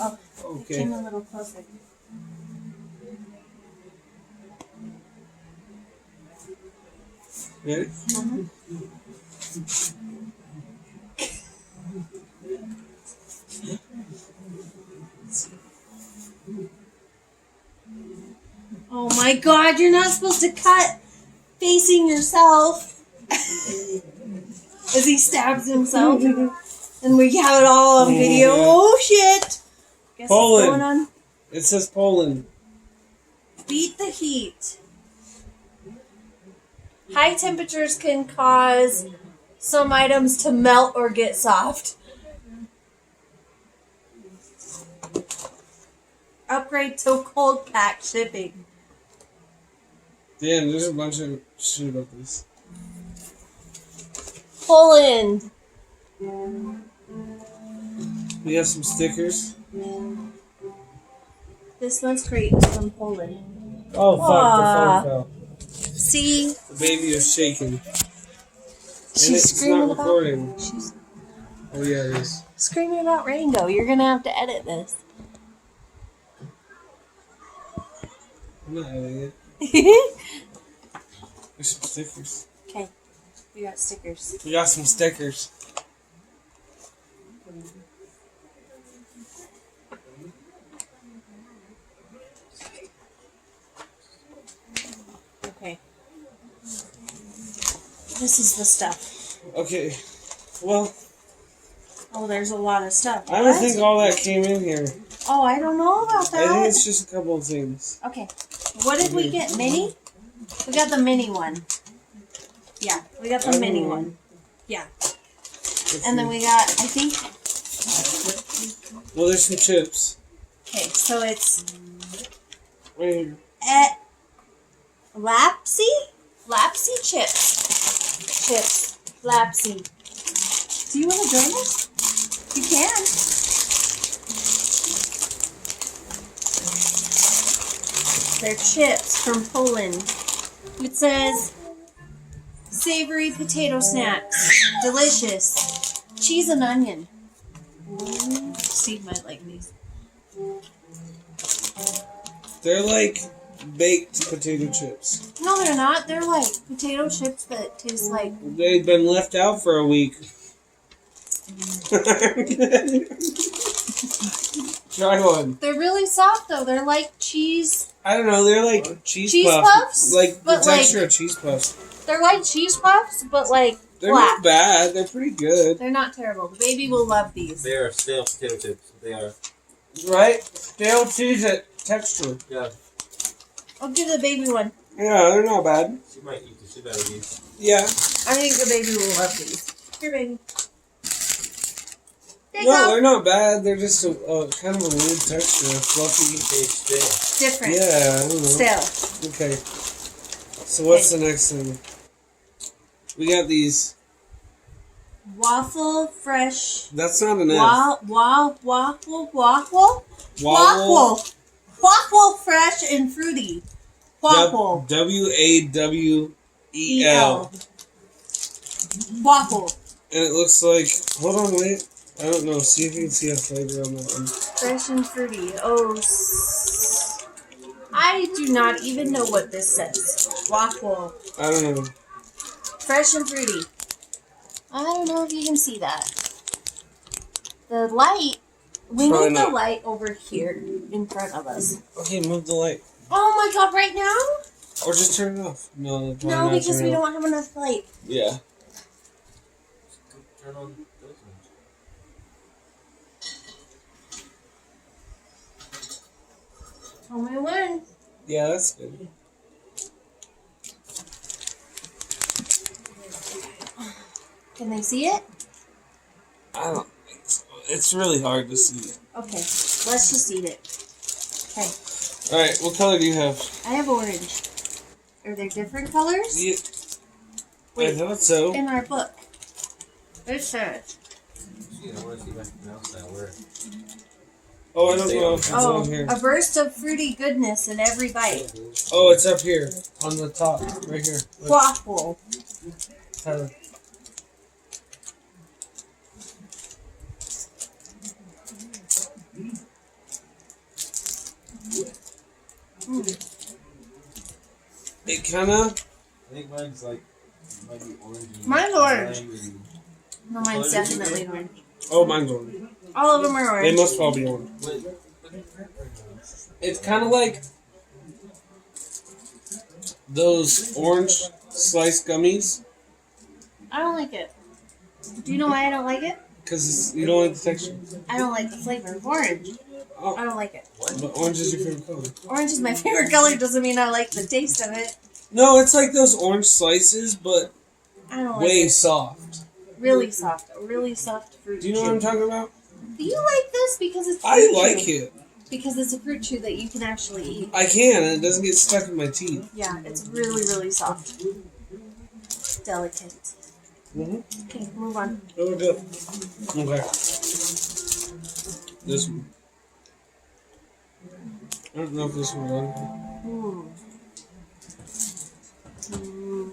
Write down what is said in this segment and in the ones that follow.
Oh, Okay. it came a little closer. Ready? Oh my God, you're not supposed to cut facing yourself. As he stabs himself. And we have it all on video. Oh shit! Guess Poland. It's going on. It says Poland. Beat the heat. High temperatures can cause some items to melt or get soft. Upgrade to cold pack shipping. Damn, there's a bunch of shit about this. Poland. We have some stickers. This one's great. It's from Poland. Oh, fuck, Aw. the phone fell. See? The baby is shaking. She's and it's screaming not recording. about. She's Oh, yeah, it is. screaming about Rainbow. You're gonna have to edit this. I'm not editing it. Okay, There's some stickers. we got stickers. We got some stickers. Okay. This is the stuff. Okay. Well, Oh, there's a lot of stuff. I don't What? think all that came in here. Oh, I don't know about I think that. it's just a couple of things. Okay. What did we get? Mini? We got the mini one. Yeah, we got the mini one. Yeah. Let's And then see. we got, I think, Well, there's some chips. okay, so it's Right here. Lapsy? Lapsy chips. Chips. Lapsy. Do you want to join us? You can. They're chips from Poland. It says savory potato snacks. Delicious. Cheese and onion. Steve might like these. They're like baked potato chips. No, they're not. They're like potato chips that taste like. They've been left out for a week. Try one. They're really soft though. They're like cheese. I don't know. They're like cheese Puffs? Like the But, like- texture of cheese puffs. They're like cheese puffs, but like They're flat. not bad. They're pretty good. They're not terrible. The baby will love these. They are stale potato chips. They are. Right? Stale cheese texture. Yeah, I'll give the baby one. Yeah, they're not bad. she might eat the shit out of these. Yeah. I think the baby will love these. Here, baby. There you No, go. they're not bad. They're just a kind of a weird texture. Fluffy. They stale. Different. Yeah, I don't know. Still. Okay. So what's the next thing? We got these. Waffle fresh. That's not an F. Waffle. Wobble. Waffle fresh and fruity. Waffle. W-A-W-E-L. Waffle. And it looks like. Hold on, wait. I don't know. See if you can see a flavor on that one. Fresh and fruity. Oh, I do not even know what this says. Waffle. I don't know. Fresh and fruity. I don't know if you can see that. The light. We Probably need the not. light over here in front of us. Okay, move the light. Oh my God! Right now? Or just turn it off. No, probably No, not because turn we it off. don't have enough light. Yeah. Turn on those ones. Only one. Yeah, that's good. Can they see it? I don't think so. It's really hard to see. Okay, let's just eat it. Okay, Alright, what color do you have? I have orange. Are there different colors? Yeah, I Wait, thought so. in our book. It says. Shit, I want to see if I can pronounce that word. Oh, I don't know if it's Oh, on here. a burst of fruity goodness in every bite. Oh, it's up here. On the top. Right here. Look, Waffle. Tyler. It kind of. I think mine's like might be orange. And Mine's orange. lime and- No, mine's definitely orange. Oh, mine's orange. All of them are They orange. must all be orange. Wait, It's kind of like those orange sliced gummies. I don't like it. Do you know why I don't like it? Because you don't like the texture. I don't like the flavor of orange. Oh, I don't like it. but orange is your favorite color. Orange is my favorite color, doesn't mean I like the taste of it. No, it's like those orange slices, but I don't like way it. soft. Really soft. A really soft fruit Do you know chew. what I'm talking about? Do you like this? Because it's fruit I chew. like it. Because it's a fruit chew that you can actually eat. I can, and it doesn't get stuck in my teeth. Yeah, it's really, really soft. Delicate. Mm-hmm. Okay, move on. Oh, we're good. Okay. This one. I don't know if this one's on.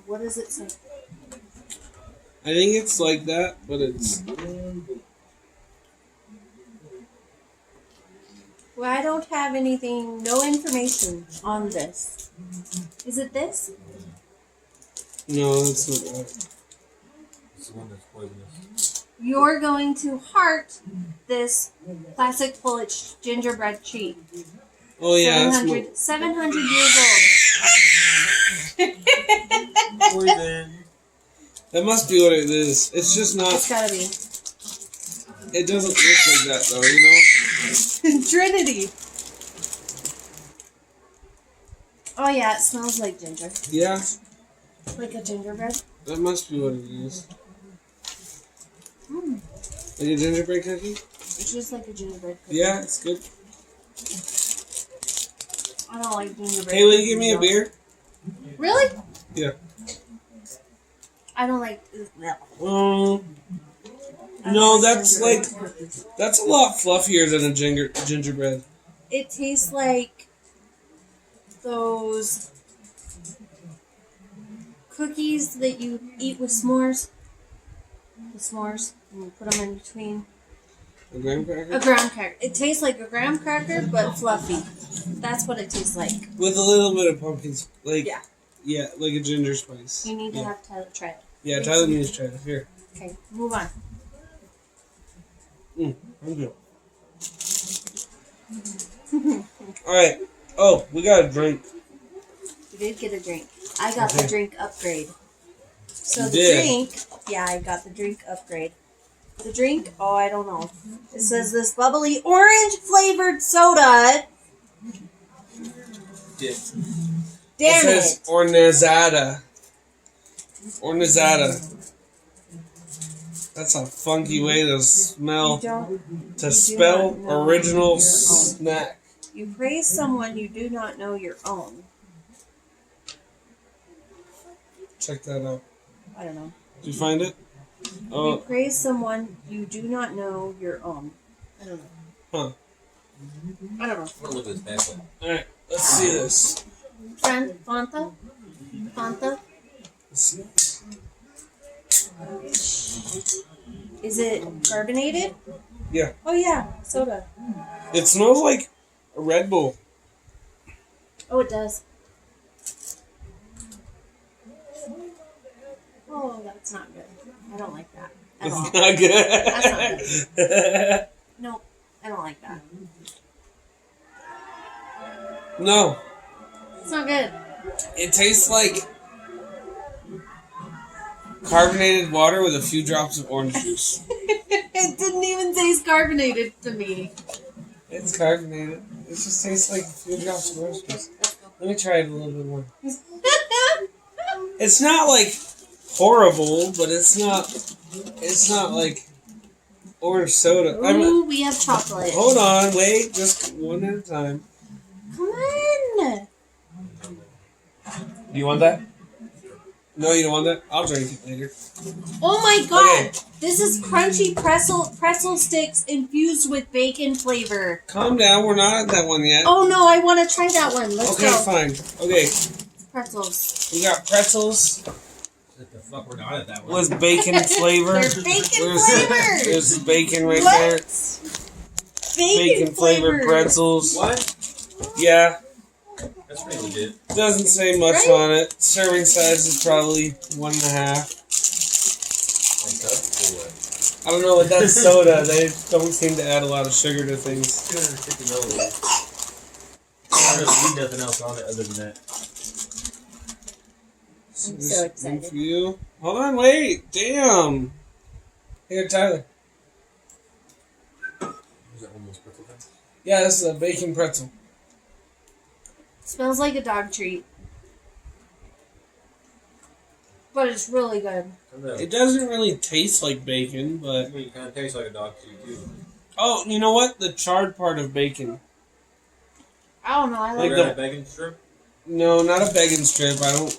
What does it say? I think it's like that, but it's. Well, I don't have anything, no information on this. Is it this? No, it's not that. it's the one that's poisonous. You're going to heart this classic Polish gingerbread treat. Oh, yeah, that's 700 years Poison. that must be what it is. It's just old. It's not. gotta be. It doesn't look like that, though, you know? Trinity. Oh yeah, it smells like ginger. Yeah, Like a gingerbread. that must be what it is. Like a gingerbread cookie? It's just like a gingerbread cookie. Yeah, it's good. I don't like gingerbread. Hey, will you give me a beer? Really? Yeah. I don't like. No. I No, don't that's like. gingerbread cookies. That's a lot fluffier than a gingerbread. It tastes like those cookies that you eat with s'mores. The s'mores, and you put them in between. A graham cracker? A graham cracker. It tastes like a graham cracker, but fluffy. That's what it tastes like. With a little bit of pumpkins. Like, Yeah. yeah, like a ginger spice. You need to Yeah. have Tyler try it. Yeah, Tyler needs to try it. Here. Okay, move on. I'm good. Alright. Oh, we got a drink. You did get a drink. I got the Okay. drink upgrade. So You the did? drink, yeah, I got the drink upgrade. The drink, oh, I don't know. It says this bubbly orange flavored soda. Yeah. Damn It says it. Ornizada. Ornizada. That's a funky way to You smell, don't. to spell not know original your snack. You praise someone you do not know your own. Check that out. I don't know. Did you find it? You Oh, praise someone you do not know your own. I don't know. huh. I don't know. I'm gonna look at this pamphlet. Alright, let's see this. Friend, Fanta? Fanta? Is it carbonated? Yeah. Oh yeah, soda. It smells like a Red Bull. Oh, it does. Oh, that's not good. I don't like that at all. It's not good. That's Nope, I don't like that. No, It's not good. it tastes like carbonated water with a few drops of orange juice. It didn't even taste carbonated to me. It's carbonated. It just tastes like a few drops of orange juice. Let me try it a little bit more. It's not like horrible, but it's not like orange soda. Ooh, we have chocolate. Hold on, wait, just one at a time. Come on. Do you want that? No, you don't want that? I'll drink it later. Oh my god! Okay. This is crunchy pretzel sticks infused with bacon flavor. Calm down, we're not at that one yet. Oh no, I want to try that one. Let's Okay, go. fine. Okay, Pretzels. we got pretzels What the fuck? We're not at that one. with bacon flavor. They're bacon There's flavored. there's bacon right What? there. Bacon Bacon flavored pretzels. What? Yeah. That's pretty legit. Doesn't say much Right? on it. Serving size is probably 1.5. Like that or what? I don't know what that's soda. They don't seem to add a lot of sugar to things. 250 milliliters. I don't really need nothing else on it other than that. I'm so This one excited. for you. Hold on, wait. Damn. Here, Tyler. Is that almost pretzel thing? Yeah, this is a bacon pretzel. Smells like a dog treat. But it's really good. It doesn't really taste like bacon, but... It kind of tastes like a dog treat too. Oh, you know what? The charred part of bacon. I don't know. I Like like the- it. bacon strip? No, not a bacon strip.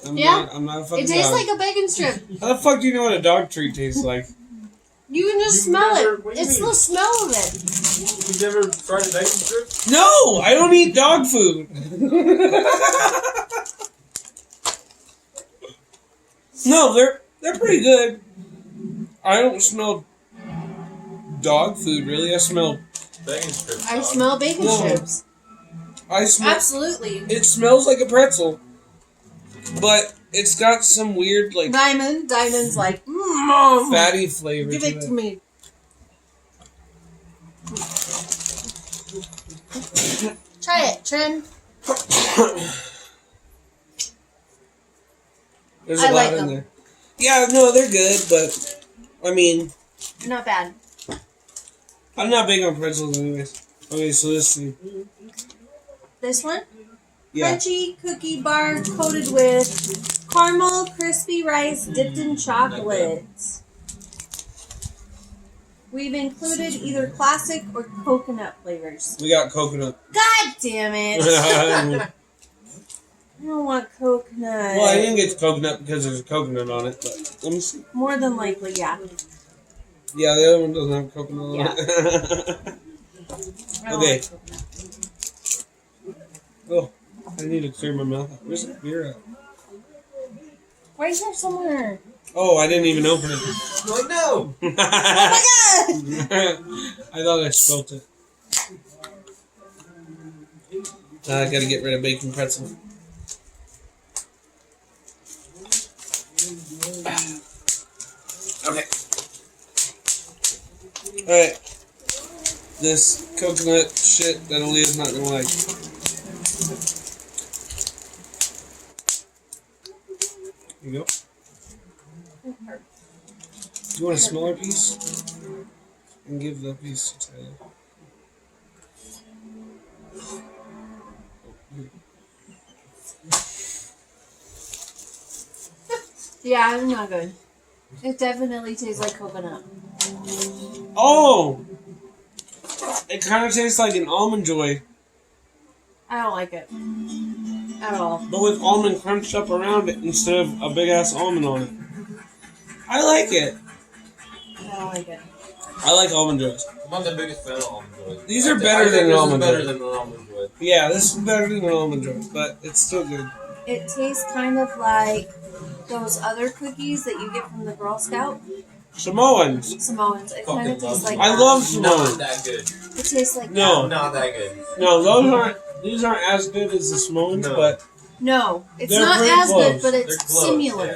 I'm Yeah. not a fucking It tastes dog. like a bacon strip. How the fuck do you know what a dog treat tastes like? You can just You've smell never- it. what do you It's mean? the smell of it. You've never tried a bacon strip? No! I don't eat dog food! No, they're pretty good. I don't smell dog food, really. I smell... Bacon strips. I dog. smell bacon No. strips. I smell... Absolutely. It smells like a pretzel, but it's got some weird, like, Diamond's like, Mom, fatty flavor give to it to me. Try it, Trin. There's I a lot like in them. there. Yeah, no, they're good, but, I mean, Not bad. I'm not big on pretzels anyways. Okay, so this thing. This one? Yeah. Crunchy cookie bar coated with caramel crispy rice dipped in chocolate. We've included either classic or coconut flavors. We got coconut. God damn it! Well, I don't want coconut. I didn't get coconut because there's a coconut on it, but let me see. More than likely, yeah. Yeah, the other one doesn't have coconut on Yeah. it. I don't Okay. like coconut. Oh, I need to clear my mouth out. Where's the beer at? Why is there somewhere? Oh, I didn't even open it. Like, no! Oh my god! I thought I spilled it. I gotta get rid of bacon pretzel. Okay. Alright. This coconut shit that Aaliyah's not gonna like. Here you go. Do you want a smaller piece? And give the piece to Tyler. Yeah, it's not good. It definitely tastes like coconut. Oh! It kind of tastes like an Almond Joy, I don't like it. At all. but with almond crunched up around it instead of a big ass almond on it. I like it. I don't like it. I like Almond Joys. I'm not the biggest fan of almond joys. These are I better think than this is almond better joy. than an almond joy. Yeah, this is better than an Almond Joy, but it's still good. It tastes kind of like those other cookies that you get from the Girl Scout. Samoans. Samoans. It kind of Fucking tastes like I that. love Not Samoans. that good. It tastes like No. Not that good. No, those aren't. These aren't as good as the Samoans, No. but No, it's They're not pretty as close. good, but They're it's close, similar. yeah.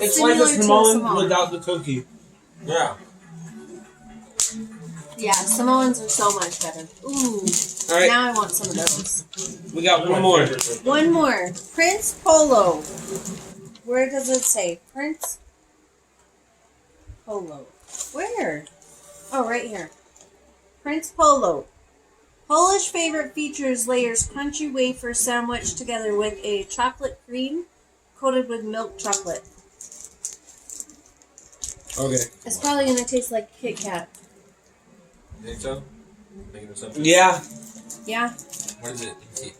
it's like a similar to Samoan Samoan. without the cookie. Yeah. Yeah, Samoans are so much better. Ooh, All right, now I want some of those. we got one more. One more. Prince Polo. Where does it say? Prince Polo. Where? Oh, right here. Prince Polo. Polish favorite features layers crunchy wafer sandwich together with a chocolate cream coated with milk chocolate. Okay. It's probably going to taste like Kit Kat. You think so? Making something. Yeah. Yeah, What is it?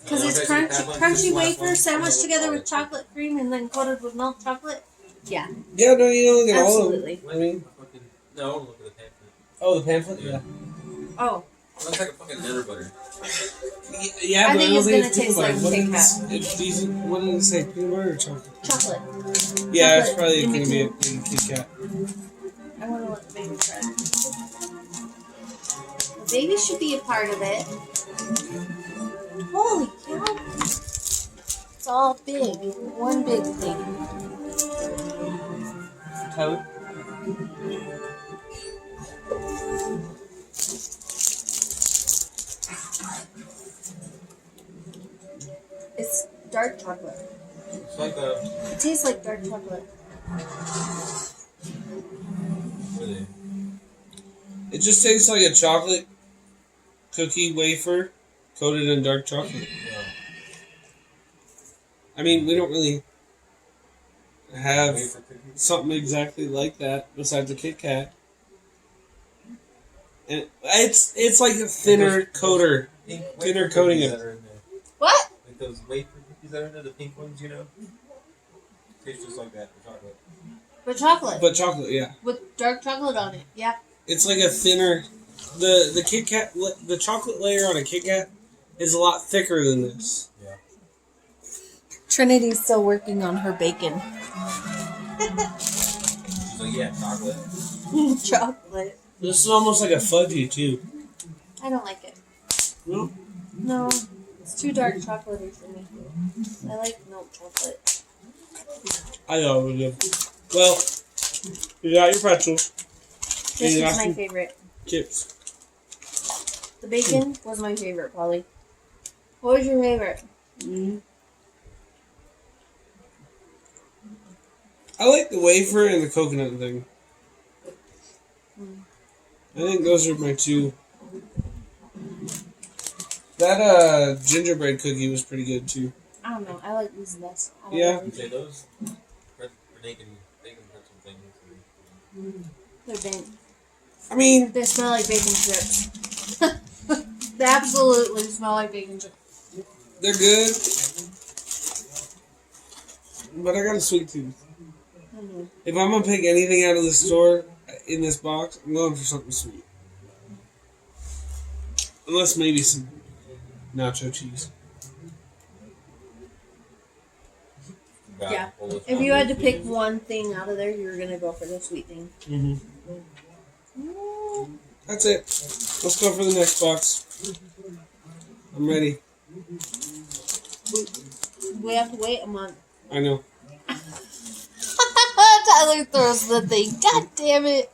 because it's crunchy wafer sandwiched together with chocolate cream and then coated with milk chocolate. Yeah, Yeah, no, you don't look at all of them. absolutely. I mean, No, I want to look at the pamphlet. oh, the pamphlet? Yeah. Oh, It looks like a fucking dinner butter. Yeah, I but think I don't it's think gonna it's taste peanut butter. like What Kit is it's decent. What did it say? Peanut butter or chocolate? chocolate. Yeah, it's Chocolate probably in going to be a between. big Kit Kat. I wonder what the baby tried. The baby should be a part of it. Holy cow! all big. One big thing. Toad. It's dark chocolate. It's like a. It tastes like dark chocolate. Really? It just tastes like a chocolate cookie wafer coated in dark chocolate. Yeah. I mean, we don't really have Wafer cookies. something exactly like that besides a Kit Kat. And it's like a thinner coater. Pink Thinner wafer coating cookies it. that are in there. What? Like those wafer cookies that are in there, the pink ones, you know? Tastes just like that, the chocolate. But chocolate. But chocolate, yeah. With dark chocolate on it. Yeah. It's like a thinner. The Kit Kat, the chocolate layer on a Kit Kat is a lot thicker than this. Yeah. Trinity's still working on her bacon. She's like, yeah, chocolate. Chocolate. This is almost like a fudgy too. I don't like it. No? No. It's too dark chocolatey for me. I like milk chocolate. I know it was good. Well, you got your pretzels. This And you was got my some favorite. chips. The bacon was my favorite, Polly. What was your favorite? I like the wafer and the coconut thing. I think those are my two. That gingerbread cookie was pretty good too. I don't know. I like these best. I don't Yeah. know. You say those? For bacon pretzel things. They're bent. I mean, They smell like bacon chips. They absolutely smell like bacon chips. they're good, but I got a sweet tooth. Mm-hmm. If I'm gonna pick anything out of the store in this box, I'm going for something sweet. Unless maybe some nacho cheese. Yeah. If you had to pick one thing out of there, you were gonna go for the sweet thing. Mm-hmm. That's it. Let's go for the next box. I'm ready. We have to wait a month. I know. Tyler throws the thing. God damn it.